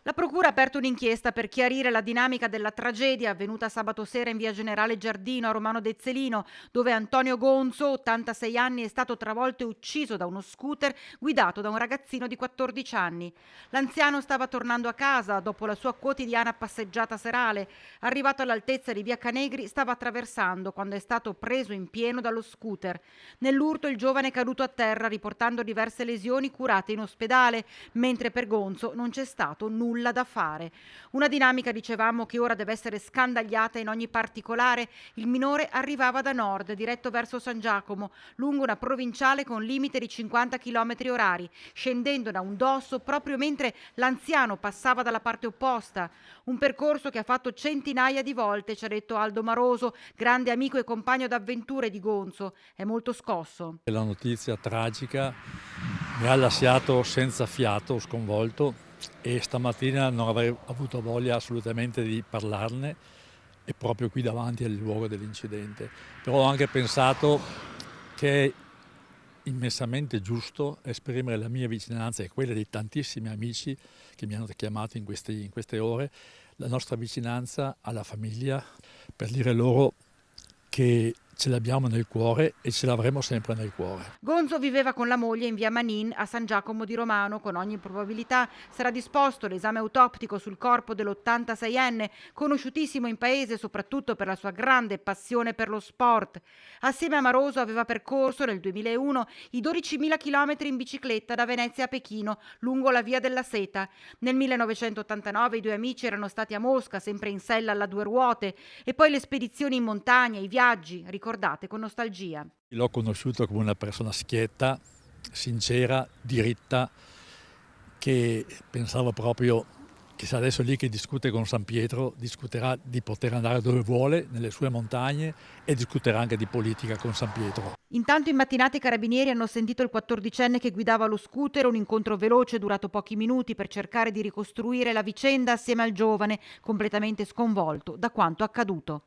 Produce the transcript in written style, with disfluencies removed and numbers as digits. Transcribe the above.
La procura ha aperto un'inchiesta per chiarire la dinamica della tragedia avvenuta sabato sera in via Generale Giardino a Romano Dezzelino, dove Antonio Gonzo, 86 anni, è stato travolto e ucciso da uno scooter guidato da un ragazzino di 14 anni. L'anziano stava tornando a casa dopo la sua quotidiana passeggiata serale. Arrivato all'altezza di via Canegri, stava attraversando quando è stato preso in pieno dallo scooter. Nell'urto il giovane è caduto a terra riportando diverse lesioni curate in ospedale, mentre per Gonzo non c'è stato nulla da fare. Una dinamica, dicevamo, che ora deve essere scandagliata in ogni particolare. Il minore arrivava da nord, diretto verso San Giacomo, lungo una provinciale con limite di 50 km orari, scendendo da un dosso proprio mentre l'anziano passava dalla parte opposta. Un percorso che ha fatto centinaia di volte, ci ha detto Aldo Maroso, grande amico e compagno d'avventure di Gonzo. È molto scosso. La notizia tragica mi ha lasciato senza fiato, sconvolto, e stamattina non avrei avuto voglia assolutamente di parlarne, e proprio qui davanti al luogo dell'incidente. Però ho anche pensato che è immensamente giusto esprimere la mia vicinanza e quella di tantissimi amici che mi hanno chiamato in queste ore, la nostra vicinanza alla famiglia, per dire loro che ce l'abbiamo nel cuore e ce l'avremo sempre nel cuore. Gonzo viveva con la moglie in via Manin a San Giacomo di Romano. Con ogni probabilità sarà disposto l'esame autoptico sul corpo dell'86enne, conosciutissimo in paese soprattutto per la sua grande passione per lo sport. Assieme a Maroso aveva percorso nel 2001 i 12.000 chilometri in bicicletta da Venezia a Pechino, lungo la via della Seta. Nel 1989 i due amici erano stati a Mosca, sempre in sella alla due ruote, e poi le spedizioni in montagna, i viaggi, ricordate con nostalgia. L'ho conosciuto come una persona schietta, sincera, diritta, che pensavo proprio che se adesso è lì che discute con San Pietro, discuterà di poter andare dove vuole, nelle sue montagne, e discuterà anche di politica con San Pietro. Intanto in mattinata i carabinieri hanno sentito il 14enne che guidava lo scooter, un incontro veloce durato pochi minuti per cercare di ricostruire la vicenda assieme al giovane, completamente sconvolto da quanto accaduto.